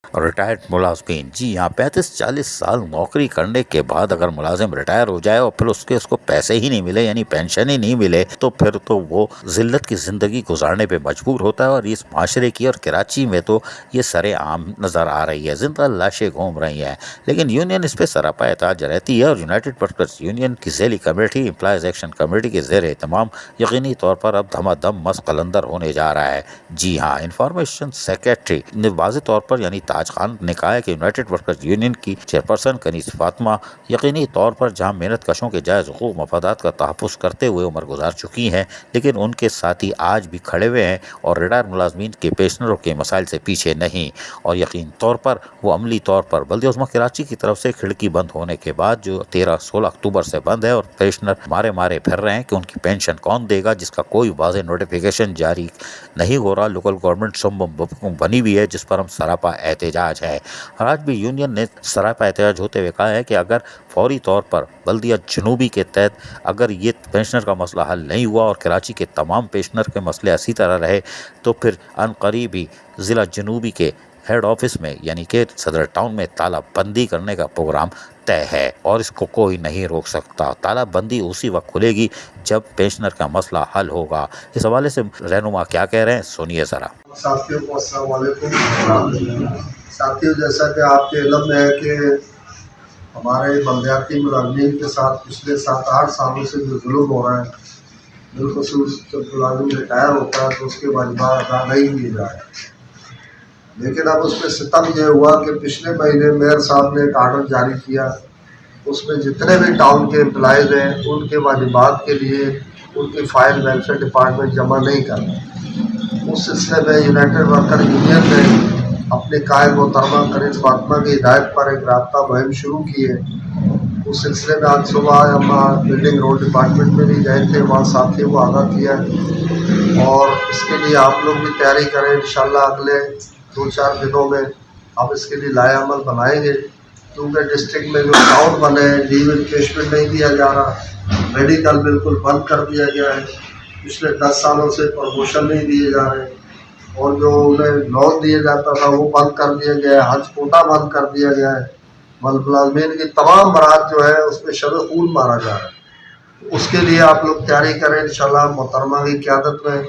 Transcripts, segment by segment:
Retired ملازمین، جی ہاں، 35-40 سال نوکری کرنے کے بعد اگر ملازم ریٹائر ہو جائے اور پھر اس کو پیسے ہی نہیں ملے، یعنی پینشن ہی نہیں ملے، تو پھر تو وہ ذلت کی زندگی گزارنے پہ مجبور ہوتا ہے. اور اس معاشرے کی اور کراچی میں تو یہ سر عام نظر آ رہی ہے، زندہ لاشیں گھوم رہی ہیں. لیکن یونین اس پہ سراپا احتجاج رہتی ہے، اور یونائٹڈ ورکرز یونین کی ذیلی کمیٹی امپلائز ایکشن کمیٹی کے زیر اہتمام یقینی طور پر اب دھما دم مس قلندر ہونے جا رہا ہے. جی ہاں، انفارمیشن سیکریٹری نے واضح طور پر یعنی تاج خان نے کہا ہے کہ یونائٹڈ ورکرز یونین کی چیئرپرسن کنیز فاطمہ یقینی طور پر جہاں محنت کشوں کے جائز حقوق مفادات کا تحفظ کرتے ہوئے عمر گزار چکی ہیں، لیکن ان کے ساتھی آج بھی کھڑے ہوئے ہیں اور ریٹائر ملازمین کے پینشنروں کے مسائل سے پیچھے نہیں. اور یقین طور پر وہ عملی طور پر بلدیہ عظمیٰ کراچی کی طرف سے کھڑکی بند ہونے کے بعد جو 13-16 اکتوبر سے بند ہے، اور پینشنر مارے پھر رہے ہیں کہ ان کی پینشن کون دے گا، جس کا کوئی واضح نوٹیفیکیشن جاری نہیں ہو رہا. لوکل گورنمنٹ سم بنی ہوئی ہے جس پر ہم سراپا احتجاج ہے. اور آج بھی یونین نے سراپا احتجاج ہوتے ہوئے کہا ہے کہ اگر فوری طور پر بلدیہ جنوبی کے تحت اگر یہ پینشنر کا مسئلہ حل نہیں ہوا اور کراچی کے تمام پینشنر کے مسئلے اسی طرح رہے، تو پھر ان قریب ہی ضلع جنوبی کے ہیڈ آفس میں یعنی کہ صدر ٹاؤن میں تالہ بندی کرنے کا پروگرام طے ہے، اور اس کو کوئی نہیں روک سکتا. تالہ بندی اسی وقت کھلے گی جب پینشنر کا مسئلہ حل ہوگا. اس حوالے سے رہنما کیا کہہ رہے ہیں، سنیے ذرا. ساتھیوں کو السلام علیکم. ساتھیوں، جیسا کہ آپ کے علم میں ہے کہ ہمارے بلدیاتی ملازمین کے ساتھ پچھلے 7-8 سالوں سے جو ظلم ہو رہا ہے، بالخصوص جب ملازم ریٹائر ہوتا ہے تو اس کے واجبات ادا نہیں کیے جا رہے. لیکن اب اس میں ستم یہ ہوا کہ پچھلے مہینے میئر صاحب نے ایک آرڈر جاری کیا، اس میں جتنے بھی ٹاؤن کے امپلائز ہیں ان کے واجبات کے لیے ان کی فائل ویلفیئر ڈپارٹمنٹ جمع نہیں کر رہے. اس سلسلے میں یونائٹڈ ورکر یونین نے اپنی قائد محترمہ کنیز فاطمہ کی ہدایت پر ایک رابطہ مہم شروع کی ہے. اس سلسلے میں آج صبح ہم بلڈنگ روڈ ڈپارٹمنٹ میں بھی گئے تھے، وہاں ساتھیوں کو آگاہ کیا ہے، اور اس کے لیے آپ لوگ بھی تیاری کریں. انشاءاللہ اگلے 2-4 دنوں میں آپ اس کے لیے لائحہ عمل بنائیں گے، کیونکہ ڈسٹرکٹ میں جو ٹاؤن بنے ہیں لیو انکیشمنٹ نہیں دیا جا رہا، میڈیکل بالکل بند کر دیا گیا ہے، پچھلے 10 سالوں سے پروموشن نہیں دیے جا رہے، اور جو انہیں لون دیا جاتا تھا وہ بند کر دیا گیا ہے، حج کوٹا بند کر دیا گیا ہے، ملازمین کی تمام برات جو ہے اس پہ شب خون مارا جا رہا ہے. اس کے لیے آپ لوگ تیاری کریں. انشاءاللہ محترمہ کی قیادت میں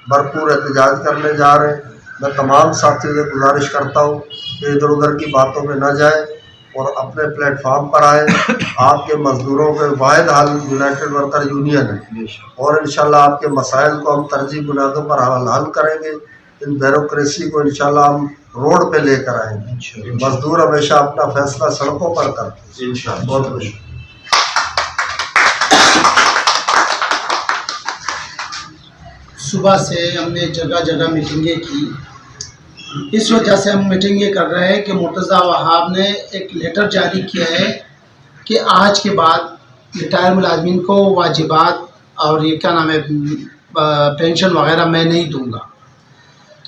بھرپور احتجاج کرنے جا رہے ہیں. میں تمام ساتھیوں سے گزارش کرتا ہوں کہ ادھر ادھر کی باتوں میں نہ جائیں اور اپنے پلیٹ فارم پر آئیں. آپ کے مزدوروں کے واحد حل یونائٹڈ ورکر یونین ہے، اور انشاءاللہ آپ کے مسائل کو ہم ترجیح بنیادوں پر حل کریں گے. ان بیوروکریسی کو انشاءاللہ ہم روڈ پہ لے کر آئیں گے. مزدور ہمیشہ اپنا فیصلہ سڑکوں پر کرتے ہیں. بہت خوش. صبح سے ہم نے جگہ جگہ میٹنگیں کی. اس وجہ سے ہم میٹنگیں کر رہے ہیں کہ مرتضیٰ وہاب نے ایک لیٹر جاری کیا ہے کہ آج کے بعد ریٹائر ملازمین کو واجبات اور یہ کیا نام ہے پینشن وغیرہ میں نہیں دوں گا.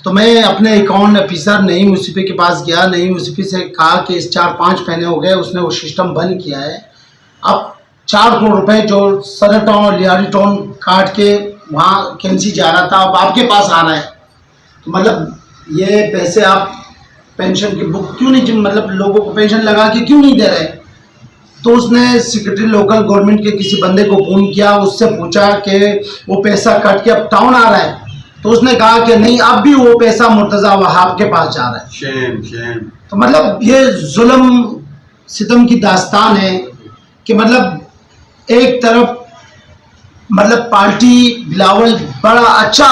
تو میں اپنے اکاؤنٹ آفیسر نعیم یوسفی کے پاس گیا. نعیم یوسفی سے کہا کہ اس 4-5 مہینے ہو گئے اس نے وہ سسٹم بند کیا ہے. اب 4 کروڑ روپے جو صدر ٹاؤن اور لیاری ٹاؤن کاٹ کے وہاں کینسی جا رہا تھا اب آپ کے پاس آ رہا ہے. تو مطلب یہ پیسے آپ پینشن کی بک کیوں نہیں، مطلب لوگوں کو پینشن لگا کے کیوں نہیں دے رہے؟ تو اس نے سیکرٹری لوکل گورنمنٹ کے کسی بندے کو فون کیا، اس سے پوچھا کہ وہ پیسہ کٹ کے اب ٹاؤن آ رہا ہے. تو اس نے کہا کہ نہیں، اب بھی وہ پیسہ مرتضیٰ وہاب کے پاس جا رہا ہے. تو مطلب یہ ظلم ستم کی داستان ہے کہ مطلب ایک طرف مطلب پارٹی بلاول بڑا اچھا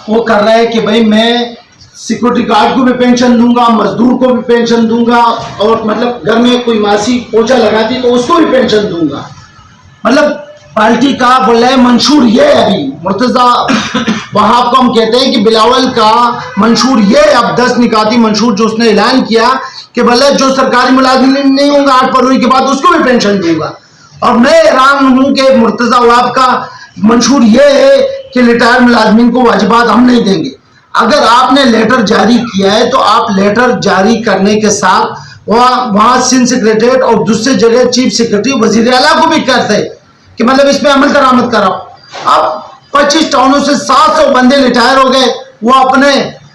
وہ کر رہا ہے کہ بھائی میں سیکورٹی گارڈ کو بھی پینشن دوں گا، مزدور کو بھی پینشن دوں گا، اور مطلب گھر میں کوئی ماسی پوچھا لگاتی تو اس کو بھی پینشن دوں گا. مطلب پارٹی کا بولے منشور یہ ہے. ابھی مرتضیٰ وہاب کو ہم کہتے ہیں کہ بلاول کا منشور یہ ہے، اب 10 نکاتی منشور جو اس نے اعلان کیا کہ بھلے جو سرکاری ملازمین نہیں ہوں گا 8 فروری کے بعد اس کو بھی پینشن دوں گا. اور میں حیران ہوں کہ مرتضیٰ وہاب کا منشور یہ ہے کہ ریٹائر ملازمین کو واجبات ہم نہیں دیں گے. اگر آپ نے لیٹر جاری کیا ہے تو آپ لیٹر جاری کرنے کے ساتھ وہاں سندھ سیکریٹریٹ اور دوسرے جگہ چیف سیکریٹری وزیر اعلیٰ کو بھی کہتے کہ مطلب اس پہ عمل درآمد کراؤ. اب 25 ٹاؤنوں سے 700 بندے ریٹائر ہو گئے، وہ اپنے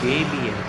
KBS